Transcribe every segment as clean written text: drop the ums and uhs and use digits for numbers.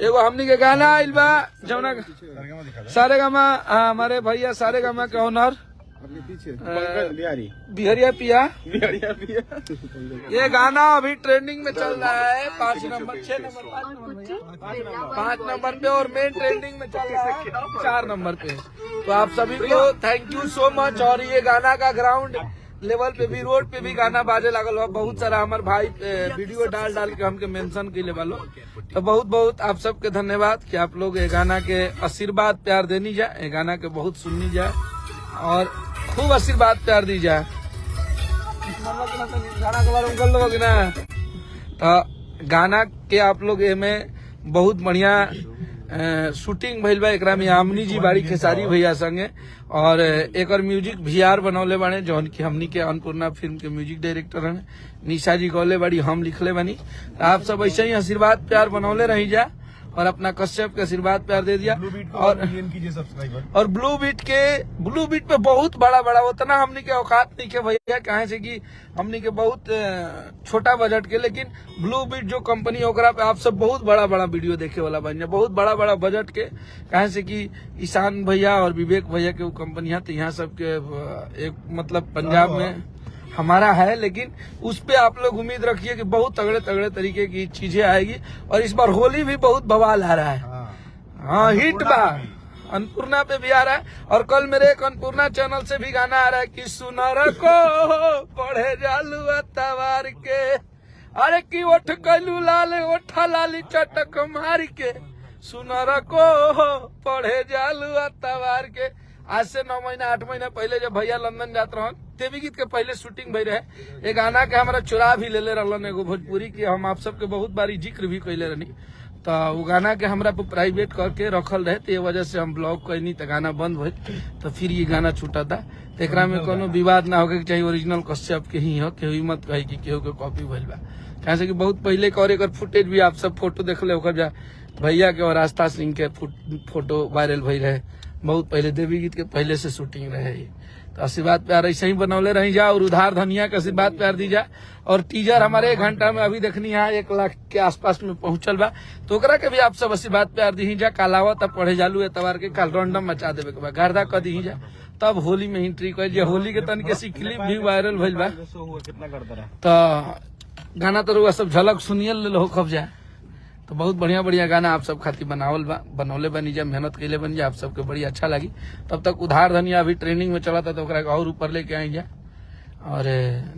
एगो हमनी के गाना आइल बा जौना सारेगामा हमारे भैया सारेगामा के ऑनर बिहरिया पिया ये गाना अभी ट्रेंडिंग में चल रहा है 5 नंबर 6 नंबर 5 नंबर पे और मेन ट्रेंडिंग में चल रहा है 4 नंबर पे। तो आप सभी को थैंक यू सो मच। और ये गाना का ग्राउंड लेवल पे भी रोड पे भी गाना बाजे लागल बा। बहुत सारा हमारे भाई वीडियो डाल के हमके मेंशन के ले वालो। तो बहुत बहुत आप सबके धन्यवाद कि आप लोग ये गाना के आशीर्वाद प्यार देनी जाए, ये गाना के बहुत सुननी जाए और खूब आशीर्वाद प्यार दी जाए। गाना के बारे में कर लोगे ना तो गाना के आप लोग में बहुत बढ़िया शूटिंग भइल बा। एकरा में आमनी जी बाड़ी खेसारी भैया संगे और एक म्यूजिक VR बनौले बाड़े जौन की हमनी के अन्नपूर्णा फिल्म के म्यूजिक डायरेक्टर हैं निशा जी गौले बाड़ी, हम लिखले बनी। आप सब ऐसे ही आशीर्वाद प्यार बनौले रही जा और अपना कश्यप के आशीर्वाद प्यार दे दिया। और ब्लू बीट पे बहुत बड़ा उतना हमनी के औकात नहीं के भैया, कहे से कि हमनी के बहुत छोटा बजट के, लेकिन ब्लू बीट जो कंपनी ओकरा पे आप सब बहुत बड़ा वीडियो देखे वाला बन जाए, बहुत बड़ा बजट के। कहे से कि ईशान भैया और विवेक भैया के वो कंपनी है, तो यहाँ सबके एक मतलब पंजाब में हमारा है, लेकिन उस पे आप लोग उम्मीद रखिए कि बहुत तगड़े तरीके की चीजें आएगी। और इस बार होली भी बहुत बवाल आ रहा है। हाँ हिट बा, अन्नपूर्णा पे भी आ रहा है। और कल मेरे एक अन्नपूर्णा चैनल से भी गाना आ रहा है कि सुनर को पढ़े जालू तवार के, अरे की ओठ कलू लाल ओठा लाली चटक मार के, सुनर को पढ़े जालू तवार के। आज से 9 महीना 8 महीना पहले जब भैया लंदन जात रहन देवी गीत के पहले शूटिंग भई रहे, ये गाना के हमारा चुरा भी ले रहलन एगो भोजपुरी की, हम आप सबके बहुत बारी जिक्र भी कैले रहनी। तो वो गाना के हमरा पे प्राइवेट करके रखल रहे, तो ये वजह से हम ब्लॉग कैनी तो गाना बंद भइल, तो फिर ये गाना छूटा था। तो एकरा में कोनो विवाद ना होके चाहिए, ओरिजिनल कश्यप के ही हो, केहू मत कही कि केहू के कॉपी भइल बा। कैसे कि बहुत पहले के और एक फुटेज भी आप सब फोटो देख ले ओकर जा भैया के और आस्था सिंह के फोटो वायरल भई रहे, बहुत पहले देवी गीत के पहले से शूटिंग रहे। तो आशीर्वाद प्यार ऐसे ही बनौले रही जा और उधार धनिया का आशीर्वाद प्यार दी जा। और टीजर हमारे 1 घंटा में अभी देखनी है 1 लाख के आसपास में पहुंचल बा, तो ओकरा के भी आप सब आशीर्वाद प्यार दी जा। कालावा तब पढ़े जालू एतवार के काल रैंडम मचा देवे के बा, गर्दा कर दी जा, तब होली में एंट्री कर जा। होली के तन के क्लिप भी वायरल भइल बा। तो गाना तो रुआ सब झलक सुनिए लो खब जाए। तो बहुत बढ़िया गाना आप सब खातिर बनौले बनी जा, मेहनत कैले बन जा, आप सबके बड़ी अच्छा लगी। तब तक उधार धनिया अभी ट्रेनिंग में चला था, तो ओकरा और ऊपर लेके आई जा। और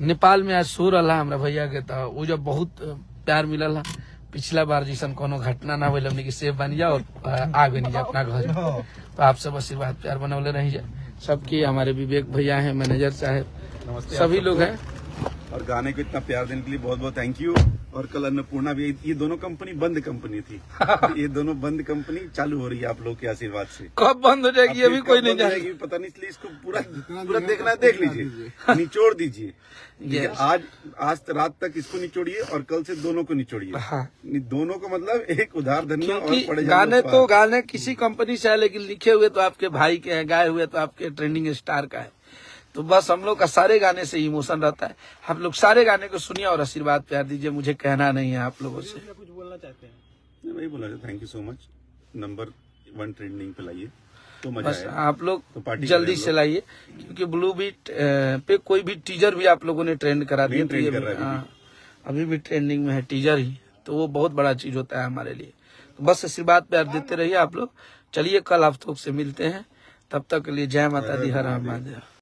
नेपाल में आज शो रहा हमरा भैया के, तो वो जब बहुत प्यार मिलल है, पिछला बार जैसन कोनो घटना ना भइल, हमने की सेफ बन जा और आ बनी जा अपना घर। तो आप सब आशीर्वाद प्यार बनौले रही जा सबकी। हमारे विवेक भैया है, मैनेजर साहब, सभी लोग हैं। और गाने को इतना प्यार देने के लिए बहुत बहुत थैंक यू। और कल अन्नपूर्णा भी, ये दोनों कंपनी बंद कंपनी थी ये दोनों बंद कंपनी चालू हो रही है आप लोग के आशीर्वाद से। कब बंद हो जाएगी ये भी कोई नहीं जाएगी, पता नहीं, इसलिए इसको पूरा देखना, देख लीजिए, निचोड़ दीजिए। आज रात तक इसको निचोड़िए और कल से दोनों को निचोड़िए। दोनों को मतलब एक उधार धनिया और पड़े गाने किसी कंपनी से है, लेकिन लिखे हुए तो आपके भाई के हैं, गाए हुए तो आपके ट्रेंडिंग स्टार का है। तो बस हम लोग का सारे गाने से इमोशन रहता है। आप लोग सारे गाने को सुनिए और आशीर्वाद प्यार दीजिए। मुझे कहना नहीं है आप लोगों से। कुछ बोलना चाहते हैं? वही बोला, thank you so much. Number 1 trending पे लाइए तो मजा बस आएगा। आप लोग तो जल्दी से लाइए, क्योंकि ब्लू बीट पे कोई भी टीजर भी आप लोगों ने ट्रेंड करा दिया। अभी भी ट्रेंडिंग में है टीजर ही, तो वो बहुत बड़ा चीज होता है हमारे लिए। तो बस आशीर्वाद प्यार देते रहिए आप लोग। चलिए कल आप लोग से मिलते हैं, तब तक के लिए जय माता दी, हर हर महादेव।